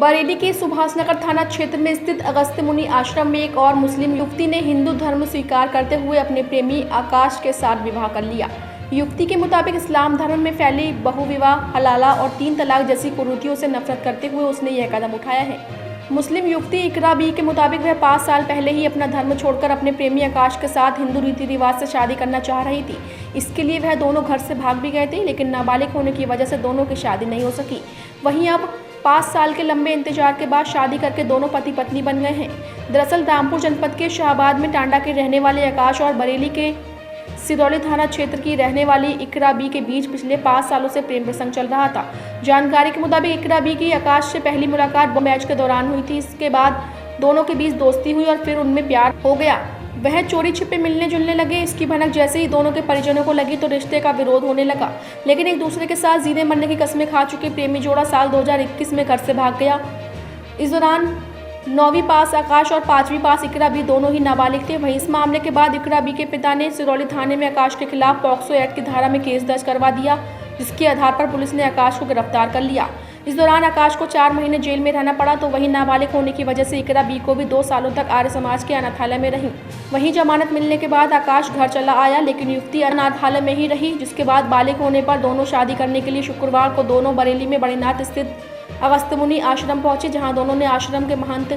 बरेली के सुभाषनगर थाना क्षेत्र में स्थित अगस्त्य मुनि आश्रम में एक और मुस्लिम युवती ने हिंदू धर्म स्वीकार करते हुए अपने प्रेमी आकाश के साथ विवाह कर लिया। युवती के मुताबिक इस्लाम धर्म में फैली बहुविवाह, हलाला और 3 तलाक जैसी कुरीतियों से नफरत करते हुए उसने यह कदम उठाया है। मुस्लिम युवती इकरा बी के मुताबिक वह 5 साल पहले ही अपना धर्म छोड़कर अपने प्रेमी आकाश के साथ हिंदू रीति रिवाज से शादी करना चाह रही थी। इसके लिए वह दोनों घर से भाग भी गए थे, लेकिन नाबालिग होने की वजह से दोनों की शादी नहीं हो सकी। वहीं अब 5 साल के लंबे इंतजार के बाद शादी करके दोनों पति पत्नी बन गए हैं। दरअसल रामपुर जनपद के शाहबाद में टांडा के रहने वाले आकाश और बरेली के सिरौली थाना क्षेत्र की रहने वाली इकरा बी के बीच पिछले 5 सालों से प्रेम प्रसंग चल रहा था। जानकारी के मुताबिक इकरा बी की आकाश से पहली मुलाकात मैच के दौरान हुई थी। इसके बाद दोनों के बीच दोस्ती हुई और फिर उनमें प्यार हो गया। वह चोरी छिपे मिलने जुलने लगे। इसकी भनक जैसे ही दोनों के परिजनों को लगी तो रिश्ते का विरोध होने लगा, लेकिन एक दूसरे के साथ जीने मरने की कस्में खा चुके प्रेमी जोड़ा साल 2021 में घर से भाग गया। इस दौरान 9वीं पास आकाश और 5वीं पास इकरा बी दोनों ही नाबालिग थे। वहीं इस मामले के बाद इकरा बी के पिता ने सिरौली थाने में आकाश के खिलाफ पॉक्सो एक्ट की धारा में केस दर्ज करवा दिया, जिसके आधार पर पुलिस ने आकाश को गिरफ्तार कर लिया। इस दौरान आकाश को 4 महीने जेल में रहना पड़ा। तो वहीं नाबालिग होने की वजह से इकरा बी को भी 2 सालों तक आर्य समाज के अनाथालय में रही। वहीं जमानत मिलने के बाद आकाश घर चला आया, लेकिन युवती अनाथालय में ही रही, जिसके बाद बालिग होने पर दोनों शादी करने के लिए शुक्रवार को दोनों बरेली में बड़ीनाथ स्थित अगस्त्य मुनि आश्रम पहुंचे, जहां दोनों ने आश्रम के महंत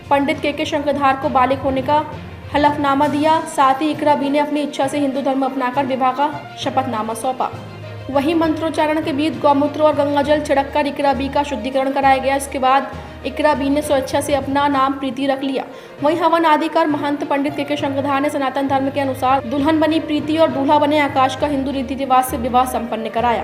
पंडित के शंकरधार को बालिग होने का हलफनामा दिया। साथ ही इकरा बी ने अपनी इच्छा से हिंदू धर्म अपनाकर विवाह का शपथनामा सौंपा। वहीं मंत्रोच्चारण के बीच गौमूत्र और गंगाजल छिड़ककर इकरा बी का शुद्धिकरण कराया गया। इसके बाद इकरा बी ने स्वेच्छा से अपना नाम प्रीति रख लिया। वहीं हवन आदि कर महंत पंडित के शंकरधार ने सनातन धर्म के अनुसार दुल्हन बनी प्रीति और दूल्हा बने आकाश का हिंदू रीति रिवाज से विवाह संपन्न कराया।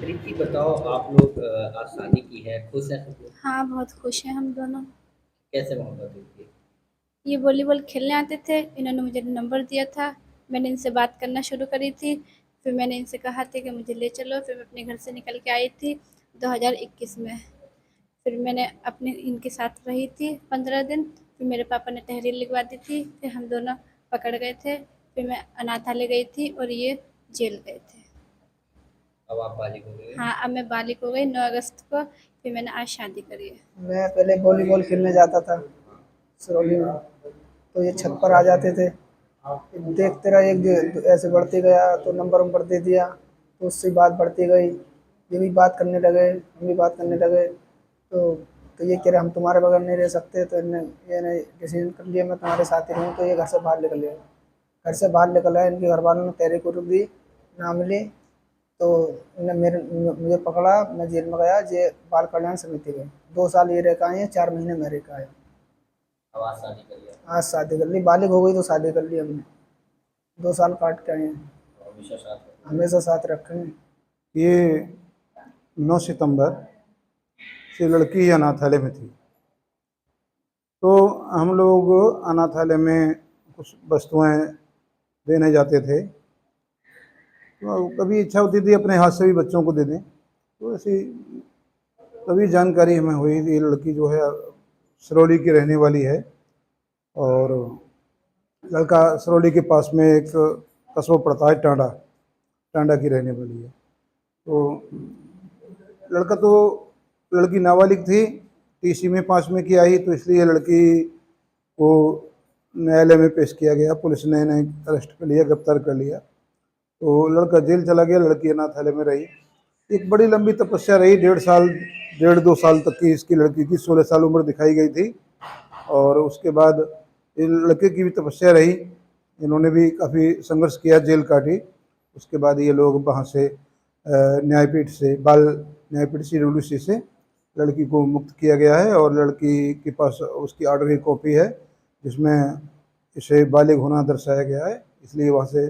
प्रीति बताओ, आप लोग आज शादी की है, खुश है सब लोग? हाँ, बहुत खुश हैं हम दोनों। कैसे मोहब्बत हुई थी? ये वॉलीबॉल खेलने आते थे, इन्होंने मुझे नंबर दिया था, मैंने इनसे बात करना शुरू करी थी। फिर मैंने इनसे कहा था कि मुझे ले चलो। फिर मैं अपने घर से निकल के आई थी 2021 में। फिर मैंने अपने इनके साथ रही थी 15 दिन। फिर मेरे पापा ने तहरीर लिखवा दी थी। फिर हम दोनों पकड़ गए थे। फिर मैं अनाथालय गई थी और ये जेल गए थे। अब आप बालिग हो गए? हाँ, अब मैं बालिग हो गई 9 अगस्त को। फिर मैंने आज शादी करी है। मैं पहले वॉलीबॉल खेलने जाता था सिरौली में, तो ये छत पर आ जाते थे। देखते रहा, एक ऐसे बढ़ते गया तो नंबर दे दिया, तो उससे बात बढ़ती गई। ये भी बात करने लगे, हम भी बात करने लगे। तो ये कह रहे हम तुम्हारे बगैर नहीं रह सकते। तो इन्हें डिसीजन कर लिया मैं तुम्हारे साथ ही रहूँ। तो ये घर से बाहर निकल गया। घर से बाहर निकल आया, इनके घर वालों ने तहरीर रुक दी, ना मिली। तो मुझे पकड़ा, मैं जेल में गया, जे बाल कल्याण समिति गए। 2 साल ये रह के आए हैं, 4 महीने मैं रह के आया। अब आज शादी कर लिया? आज शादी कर ली, बालिग हो गई तो शादी कर ली हमने। 2 साल काट के आए हैं, तो हमेशा साथ रहो। हमेशा साथ रखेंगे। ये 9 सितंबर से लड़की अनाथालय में थी। तो हम लोग अनाथालय में कुछ वस्तुएं देने जाते थे। तो कभी इच्छा होती थी अपने हाथ से भी बच्चों को दे दें। तो ऐसी तभी जानकारी हमें हुई कि ये लड़की जो है सिरौली की रहने वाली है, और लड़का सिरौली के पास में एक कस्बा पड़ता है टांडा की रहने वाली है। तो लड़की नाबालिग थी, टीसी में 5 में की आई, तो इसलिए लड़की को न्यायालय में पेश किया गया। पुलिस ने इन्हें अरेस्ट कर लिया, गिरफ्तार कर लिया। तो लड़का जेल चला गया, लड़की अनाथालय में रही। एक बड़ी लंबी तपस्या रही, 1.5-2 साल तक की इसकी लड़की की 16 साल उम्र दिखाई गई थी। और उसके बाद इस लड़के की भी तपस्या रही, इन्होंने भी काफ़ी संघर्ष किया, जेल काटी। उसके बाद ये लोग वहाँ से न्यायपीठ से, बाल न्यायपीठ सिरौली से लड़की को मुक्त किया गया है। और लड़की के पास उसकी ऑर्डर की कॉपी है, जिसमें इसे बालिग होना दर्शाया गया है, इसलिए वहाँ से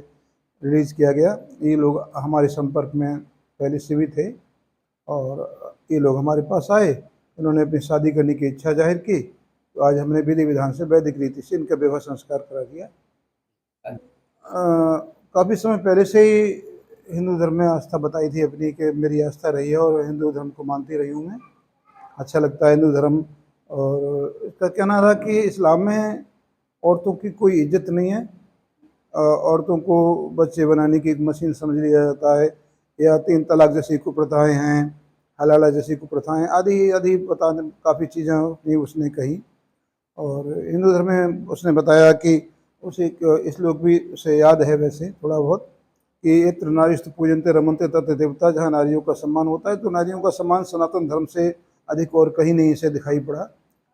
रिलीज़ किया गया। ये लोग हमारे संपर्क में पहले से भी थे, और ये लोग हमारे पास आए, इन्होंने अपनी शादी करने की इच्छा जाहिर की। तो आज हमने विधि विधान से वैदिक रीति से इनका विवाह संस्कार करा दिया। काफ़ी समय पहले से ही हिंदू धर्म में आस्था बताई थी अपनी, कि मेरी आस्था रही है और हिंदू धर्म को मानती रही हूँ मैं। अच्छा लगता है हिंदू धर्म। और इसका कहना था कि इस्लाम में औरतों की कोई इज्जत नहीं है, औरतों को बच्चे बनाने की एक मशीन समझ लिया जाता है। या 3 तलाक जैसी कुप्रथाएं हैं, हलाला जैसी कुप्रथाएं आदि आदि बता काफ़ी चीज़ें भी उसने कही। और हिंदू धर्म में उसने बताया कि उसे इस श्लोक भी उसे याद है वैसे थोड़ा बहुत कि यत्र नारीस्तु पूजन्ते रमन्ते तत्र देवता, जहाँ नारियों का सम्मान होता है तो नारियों का सम्मान सनातन धर्म से अधिक और कहीं नहीं इसे दिखाई पड़ा।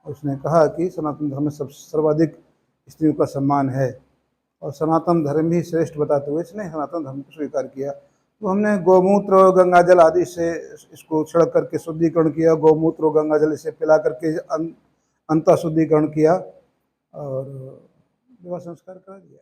उसने कहा कि सनातन धर्म में सर्वाधिक स्त्रियों का सम्मान है और सनातन धर्म ही श्रेष्ठ बताते हुए इसने सनातन धर्म को स्वीकार किया। तो हमने गौमूत्र गंगाजल आदि से इसको छिड़क करके शुद्धिकरण किया, गौमूत्र और गंगाजल इसे पिला करके अंतः शुद्धिकरण किया और विवाह संस्कार कर दिया।